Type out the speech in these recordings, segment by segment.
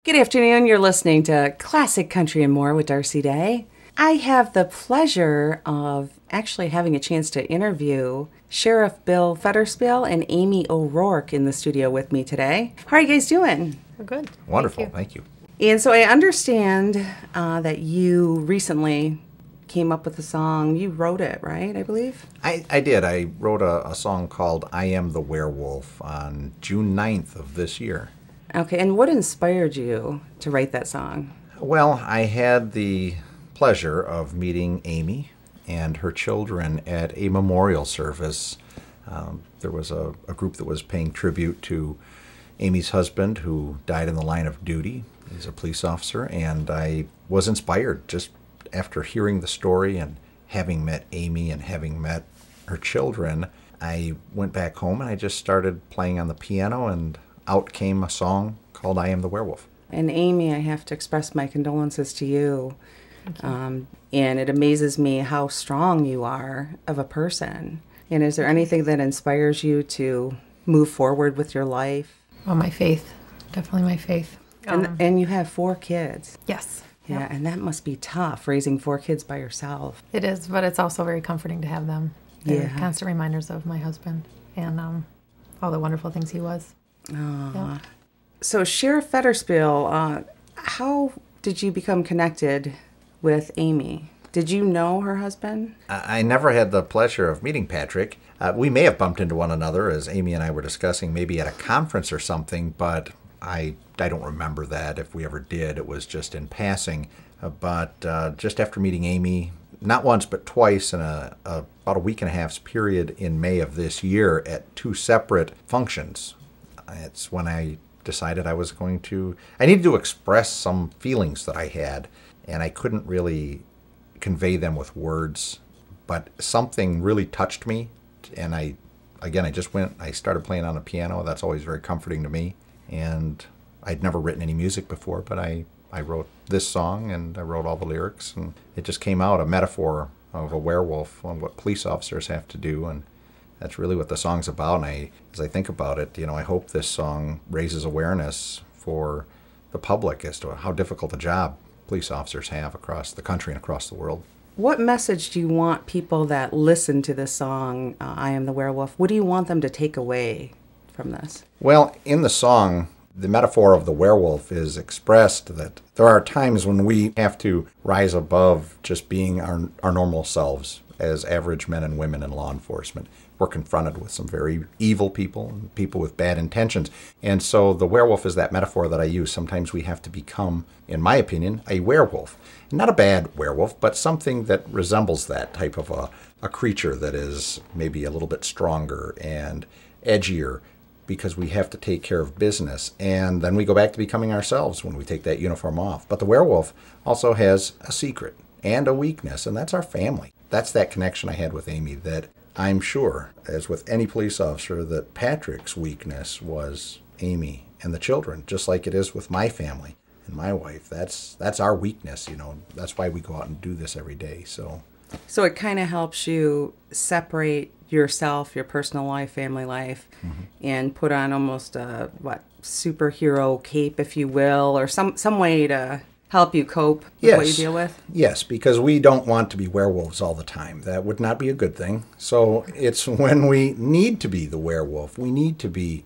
Good afternoon. You're listening to Classic Country and More with Darcy Day. I have the pleasure of actually having a chance to interview Sheriff Bill Federspiel and Amy O'Rourke in the studio with me today. How are you guys doing? We're good. Wonderful. Thank you. And so I understand that you recently came up with a song. You wrote it, right, I believe? I did. I wrote a song called I Am The Werewolf on June 9th of this year. Okay, and what inspired you to write that song? Well, I had the pleasure of meeting Amy and her children at a memorial service. There was a group that was paying tribute to Amy's husband, who died in the line of duty. He's a police officer, and I was inspired just after hearing the story and having met Amy and having met her children. I went back home and I just started playing on the piano, and out came a song called I Am the Werewolf. And Amy, I have to express my condolences to you. And it amazes me how strong you are of a person. And is there anything that inspires you to move forward with your life? Well, my faith. Definitely my faith. And you have 4 kids. Yes. Yeah, Yep. and that must be tough, raising 4 kids by yourself. It is, but it's also very comforting to have them. They're Yeah. constant reminders of my husband and all the wonderful things he was. Yep. So Sheriff Federspiel, how did you become connected with Amy? Did you know her husband? I never had the pleasure of meeting Patrick. We may have bumped into one another, as Amy and I were discussing, maybe at a conference or something, but I don't remember that. If we ever did, it was just in passing. But just after meeting Amy, not once but twice in about a week and a half's period in May of this year at 2 separate functions, it's when I decided I needed to express some feelings that I had, and I couldn't really convey them with words, but something really touched me, and I started playing on the piano. That's always very comforting to me, and I'd never written any music before, but I wrote this song, and I wrote all the lyrics, and it just came out, a metaphor of a werewolf and what police officers have to do, and that's really what the song's about. And as I think about it, I hope this song raises awareness for the public as to how difficult a job police officers have across the country and across the world. What message do you want people that listen to this song, I Am the Werewolf, what do you want them to take away from this? Well, in the song, the metaphor of the werewolf is expressed that there are times when we have to rise above just being our normal selves as average men and women in law enforcement. We're confronted with some very evil people and people with bad intentions. And so the werewolf is that metaphor that I use. Sometimes we have to become, in my opinion, a werewolf. Not a bad werewolf, but something that resembles that type of a creature that is maybe a little bit stronger and edgier, because we have to take care of business. And then we go back to becoming ourselves when we take that uniform off. But the werewolf also has a secret and a weakness, and that's our family. That's that connection I had with Amy, that I'm sure, as with any police officer, that Patrick's weakness was Amy and the children, just like it is with my family and my wife. That's our weakness, That's why we go out and do this every day. So it kind of helps you separate yourself, your personal life, family life, and put on almost a, superhero cape, if you will, or some way to help you cope with what you deal with? Yes, because we don't want to be werewolves all the time. That would not be a good thing. So it's when we need to be the werewolf, we need to be,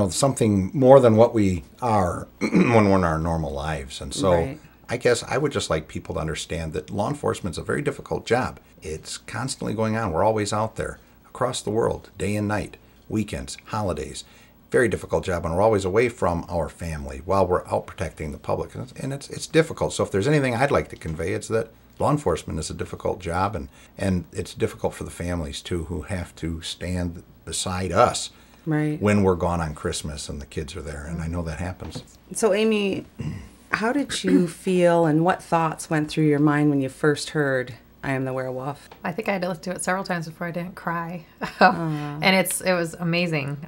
something more than what we are when we're in our normal lives. And so right. I guess I would just like people to understand that law enforcement is a very difficult job. It's constantly going on. We're always out there across the world, day and night, weekends, holidays. Very difficult job, and we're always away from our family while we're out protecting the public, and it's difficult. So if there's anything I'd like to convey, it's that law enforcement is a difficult job, and it's difficult for the families too, who have to stand beside us right. when we're gone on Christmas and the kids are there, and I know that happens. So Amy, how did you feel, and what thoughts went through your mind when you first heard I Am the Werewolf? I think I had to listen to it several times before I didn't cry. And it was amazing.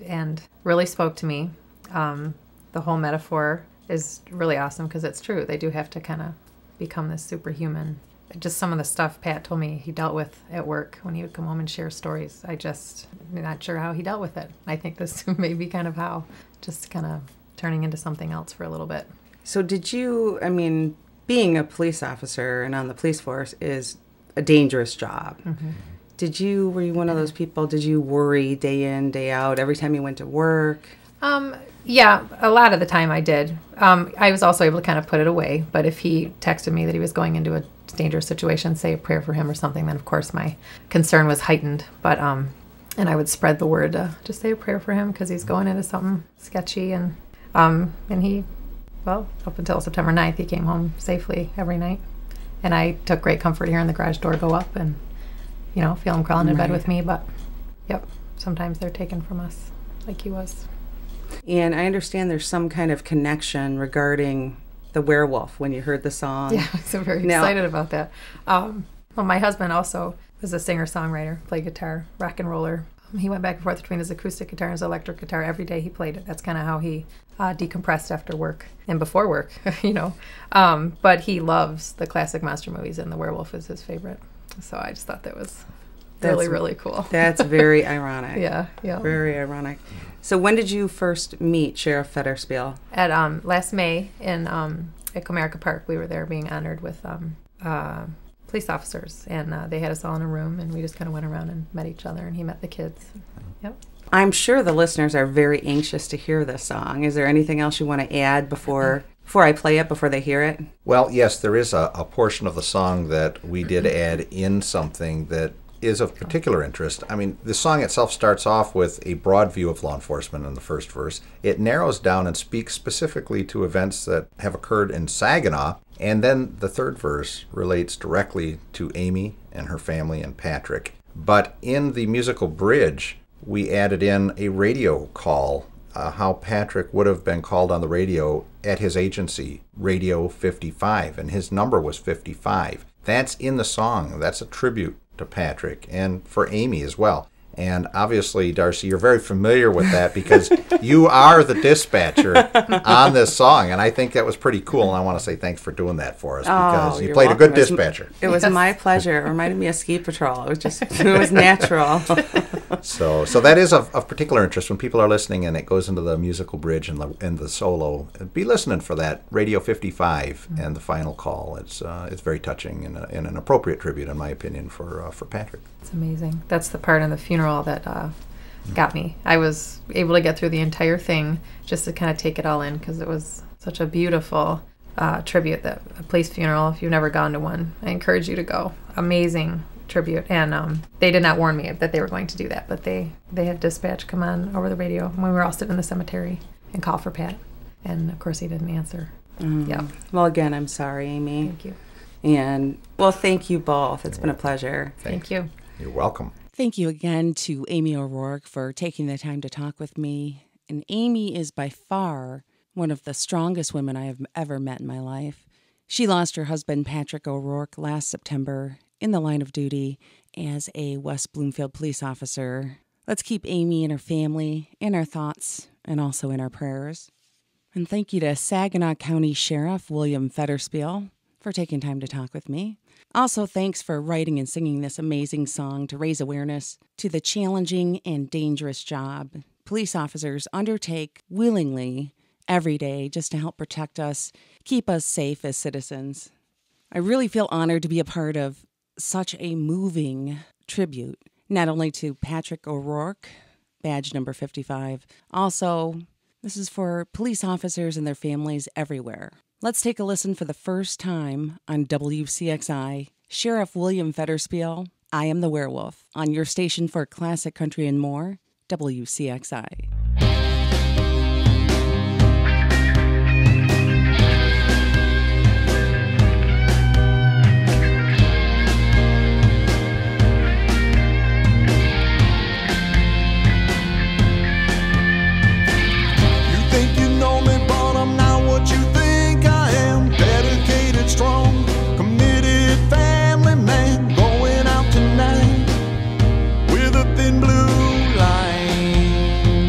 And really spoke to me. The whole metaphor is really awesome because it's true. They do have to kind of become this superhuman. Just some of the stuff Pat told me he dealt with at work when he would come home and share stories. I'm not sure how he dealt with it. I think this may be kind of how, just kind of turning into something else for a little bit. So did you, I mean, being a police officer and on the police force is a dangerous job. Mm-hmm. Were you one of those people, did you worry day in, day out, every time you went to work? Yeah, a lot of the time I did. I was also able to kind of put it away, but if he texted me that he was going into a dangerous situation, say a prayer for him or something, then of course my concern was heightened. But and I would spread the word to just say a prayer for him because he's going into something sketchy. And he, well, up until September 9th, he came home safely every night. And I took great comfort hearing the garage door go up and, feel him crawling in bed with me. But, yep, sometimes they're taken from us like he was. And I understand there's some kind of connection regarding the werewolf when you heard the song. Yeah, I was very excited about that. Well, my husband also was a singer-songwriter, played guitar, rock and roller. He went back and forth between his acoustic guitar and his electric guitar. Every day he played it. That's kind of how he decompressed after work and before work, But he loves the classic monster movies, and The Werewolf is his favorite. So I just thought that was really cool. That's very ironic. Yeah. Very ironic. So when did you first meet Sheriff Federspiel? At last May at Comerica Park. We were there being honored with police officers, and they had us all in a room, and we just kind of went around and met each other, and he met the kids. Yep. I'm sure the listeners are very anxious to hear this song. Is there anything else you want to add before I play it, before they hear it? Well, yes, there is a portion of the song that we did add in something that is of particular interest. I mean, the song itself starts off with a broad view of law enforcement in the first verse. It narrows down and speaks specifically to events that have occurred in Saginaw. And then the third verse relates directly to Amy and her family and Patrick. But in the musical bridge, we added in a radio call, how Patrick would have been called on the radio at his agency, Radio 55, and his number was 55. That's in the song. That's a tribute to Patrick and for Amy as well. And obviously, Darcy, you're very familiar with that because you are the dispatcher on this song. And I think that was pretty cool. And I want to say thanks for doing that for us because you played a good dispatcher. It was my pleasure. It reminded me of Ski Patrol. It was natural. So that is of particular interest when people are listening and it goes into the musical bridge and the solo. Be listening for that Radio 55 and the final call. It's very touching and an appropriate tribute, in my opinion, for Patrick. It's amazing. That's the part in the funeral that got me. I was able to get through the entire thing just to kind of take it all in because it was such a beautiful tribute. That a police funeral, if you've never gone to one, I encourage you to go. Amazing tribute. And they did not warn me that they were going to do that, but they had dispatch come on over the radio when we were all sitting in the cemetery and call for Pat. And of course he didn't answer. Yeah. Well, again, I'm sorry, Amy. Thank you. And well, thank you both. It's been a pleasure. Thank you. You're welcome. Thank you again to Amy O'Rourke for taking the time to talk with me. And Amy is by far one of the strongest women I have ever met in my life. She lost her husband, Patrick O'Rourke, last September in the line of duty as a West Bloomfield police officer. Let's keep Amy and her family in our thoughts and also in our prayers. And thank you to Saginaw County Sheriff William Federspiel for taking time to talk with me. Also, thanks for writing and singing this amazing song to raise awareness to the challenging and dangerous job police officers undertake willingly every day just to help protect us, keep us safe as citizens. I really feel honored to be a part of such a moving tribute, not only to Patrick O'Rourke, badge number 55, also, this is for police officers and their families everywhere. Let's take a listen for the first time on WCXI, Sheriff William Federspiel, I Am the Werewolf, on your station for classic country and more, WCXI. Strong, committed family man going out tonight with a thin blue line.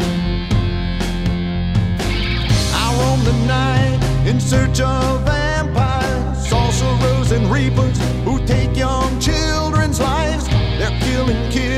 I roam the night in search of vampires, sorcerers and reapers who take young children's lives. They're killing kids